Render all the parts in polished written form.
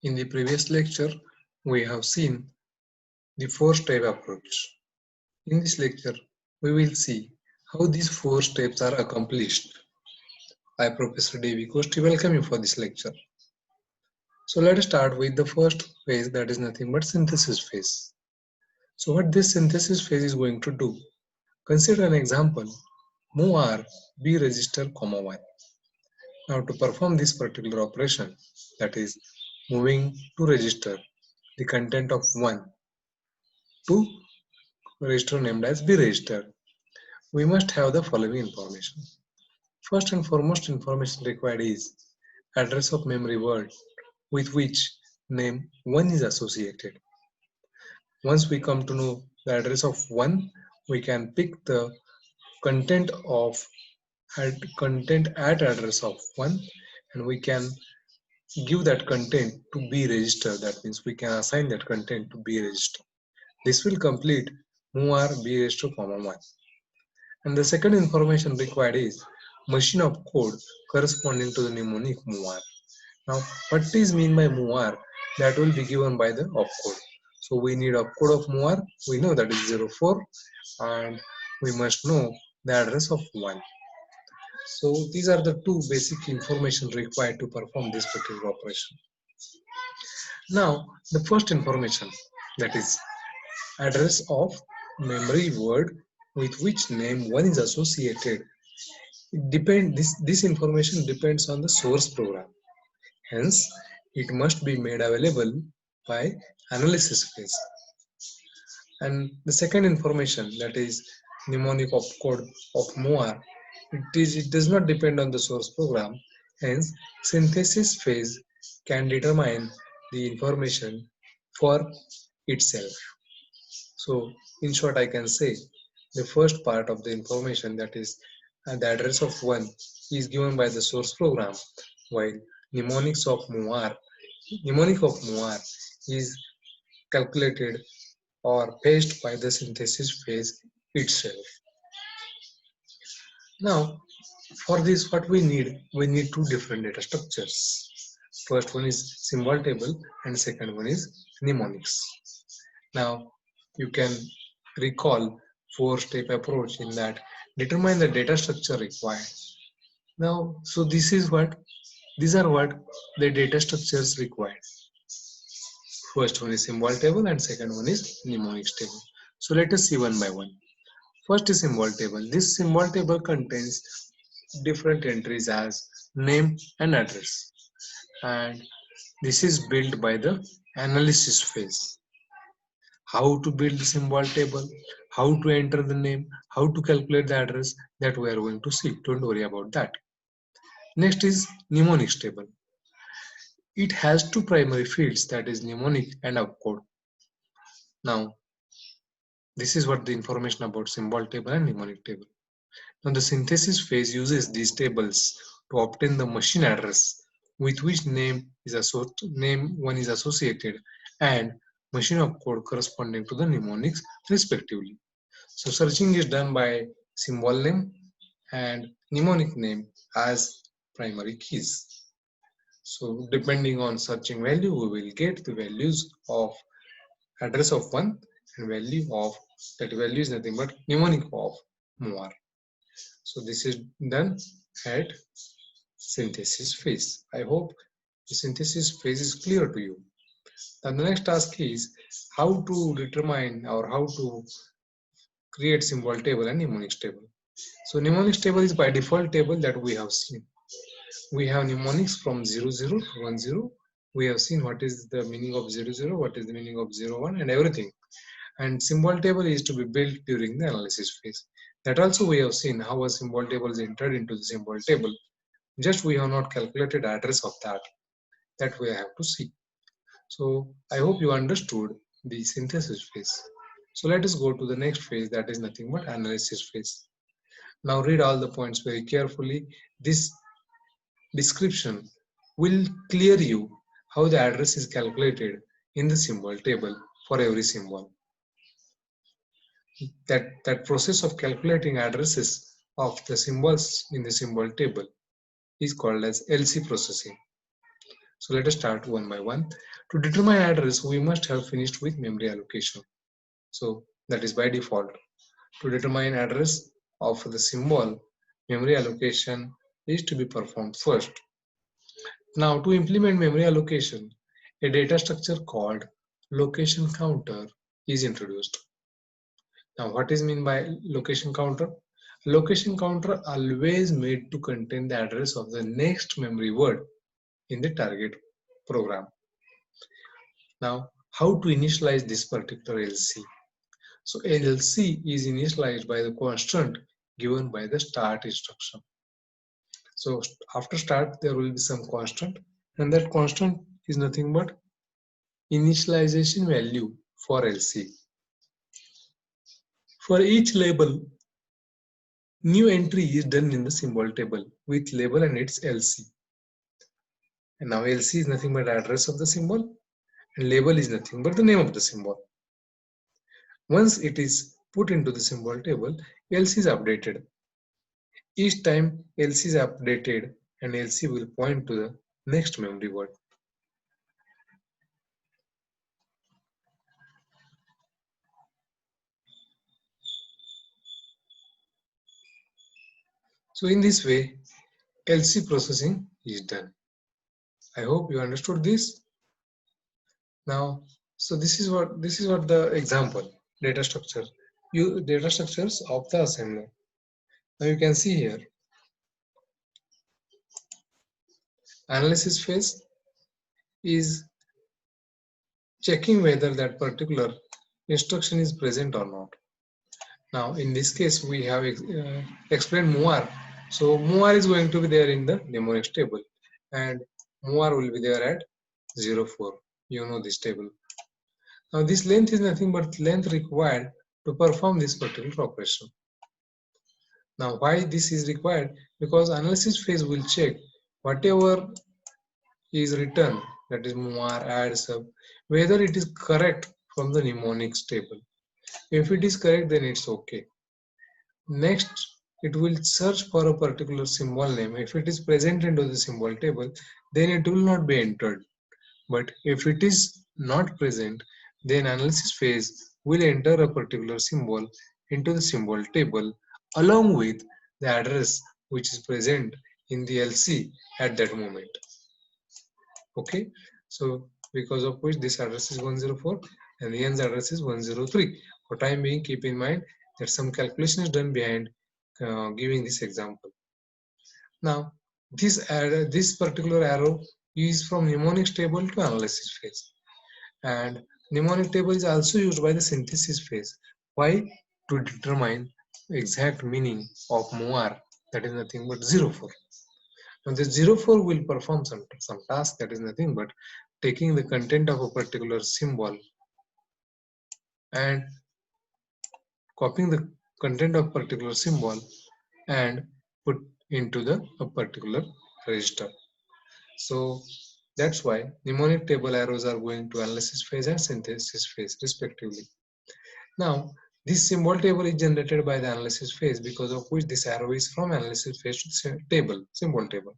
In the previous lecture, we have seen the four-step approach. In this lecture, we will see how these four steps are accomplished. I, Professor Devi Kosti, welcome you for this lecture. So let us start with the first phase, that is nothing but synthesis phase. So what this synthesis phase is going to do? Consider an example, move R B register comma 1. Now to perform this particular operation, that is moving to register the content of 1 to register named as B register, we must have the following information. First and foremost information required is address of memory word with which name 1 is associated. Once we come to know the address of 1, we can pick the content of content at address of 1 and we can give that content to B register. That means we can assign that content to B register. This will complete move B register comma 1. And the second information required is machine opcode corresponding to the mnemonic MOVR. Now, what is mean by MOVR? That will be given by the opcode. So we need opcode of MOVR. We know that is 04, and we must know the address of 1. So these are the two basic information required to perform this particular operation. Now, the first information, that is address of memory word with which name 1 is associated. This information depends on the source program. Hence, it must be made available by analysis phase. And the second information, that is mnemonic opcode of MOVR, it does not depend on the source program. Hence, synthesis phase can determine the information for itself. So, in short, I can say the first part of the information, that is the address of 1, is given by the source program, while mnemonic of MOVR is calculated or paced by the synthesis phase itself. Now, for this, what we need two different data structures. First one is symbol table and second one is mnemonics. Now, you can recall four-step approach in that determine the data structure required. Now, so these are what the data structures required. First one is symbol table and second one is mnemonics table. So let us see one by one. First is symbol table. This symbol table contains different entries as name and address, and this is built by the analysis phase. How to build the symbol table, how to enter the name, how to calculate the address, that we are going to see. Don't worry about that. Next is mnemonics table. It has two primary fields, that is mnemonic and opcode. Now, this is what the information about symbol table and mnemonic table. Now, the synthesis phase uses these tables to obtain the machine address with which name 1 is associated and machine opcode corresponding to the mnemonics respectively. So searching is done by symbol name and mnemonic name as primary keys. So depending on searching value, we will get the values of address of 1 and value of that value is nothing but mnemonic of MOVR. So this is done at synthesis phase. I hope the synthesis phase is clear to you. And the next task is how to determine or how to create symbol table and mnemonics table. So mnemonics table is by default table that we have seen. We have mnemonics from 00 to 10. We have seen what is the meaning of 00, what is the meaning of 01 and everything. And symbol table is to be built during the analysis phase. That also we have seen how a symbol table is entered into the symbol table. Just we have not calculated address of that we have to see. So I hope you understood the synthesis phase. So let us go to the next phase, that is nothing but analysis phase. Now read all the points very carefully. This description will clear you how the address is calculated in the symbol table for every symbol. That process of calculating addresses of the symbols in the symbol table is called as LC processing. So let us start one by one. To determine address, we must have finished with memory allocation. So that is by default. To determine address of the symbol, memory allocation is to be performed first. Now to implement memory allocation, a data structure called location counter is introduced. Now what is meant by location counter? Location counter always made to contain the address of the next memory word in the target program. Now how to initialize this particular LC? So LC is initialized by the constant given by the start instruction. So after start there will be some constant, and that constant is nothing but initialization value for LC. For each label, new entry is done in the symbol table with label and its LC. And now LC is nothing but address of the symbol, and label is nothing but the name of the symbol. Once it is put into the symbol table, LC is updated. Each time LC is updated, and LC will point to the next memory word. So in this way, LC processing is done. I hope you understood this. Now, so this is what the example data structure. Data structures of the assembler. Now you can see here analysis phase is checking whether that particular instruction is present or not. Now in this case we have explained MOR. So MOR is going to be there in the mnemonics table, and MOR will be there at 04. You know this table. Now this length is nothing but length required to perform this particular operation. Now why this is required? Because analysis phase will check whatever is written, that is MOR, add, sub, whether it is correct from the mnemonics table. If it is correct, then it's okay. Next, it will search for a particular symbol name. If it is present into the symbol table, then it will not be entered. But if it is not present, then analysis phase will enter a particular symbol into the symbol table along with the address which is present in the LC at that moment. Okay, so because of which this address is 104 and the N's address is 103. For time being, keep in mind that some calculation is done behind giving this example. Now, this particular arrow is from mnemonics table to analysis phase, and mnemonic table is also used by the synthesis phase. Why? To determine exact meaning of MOR, that is nothing but 04. Now this 04 will perform some task, that is nothing but taking the content of a particular symbol and copying the content of particular symbol and put into a particular register. So that's why mnemonic table arrows are going to analysis phase and synthesis phase respectively. Now this symbol table is generated by the analysis phase, because of which this arrow is from analysis phase to symbol table.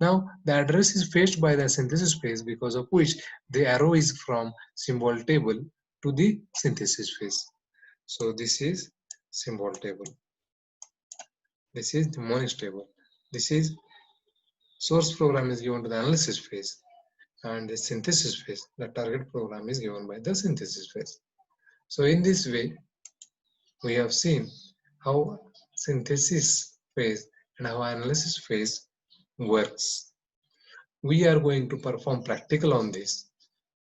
Now the address is fetched by the synthesis phase, because of which the arrow is from symbol table to the synthesis phase. So this is symbol table. This is the mnemonics table. This is source program is given to the analysis phase, and the synthesis phase, the target program, is given by the synthesis phase. So in this way, we have seen how synthesis phase and how analysis phase works. We are going to perform practical on this.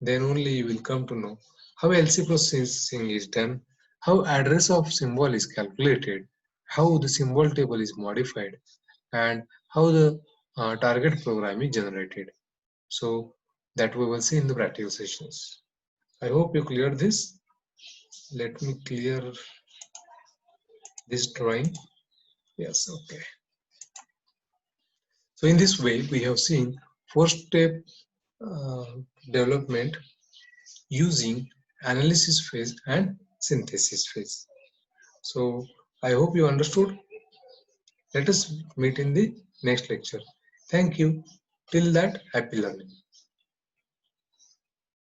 Then only you will come to know how LC processing is done, how address of symbol is calculated, how the symbol table is modified, and how the target program is generated. So that we will see in the practical sessions. I hope you cleared this. Let me clear this drawing. Yes, okay. So in this way, we have seen four-step development using analysis phase and synthesis phase. So I hope you understood. Let us meet in the next lecture. Thank you. Till that, happy learning.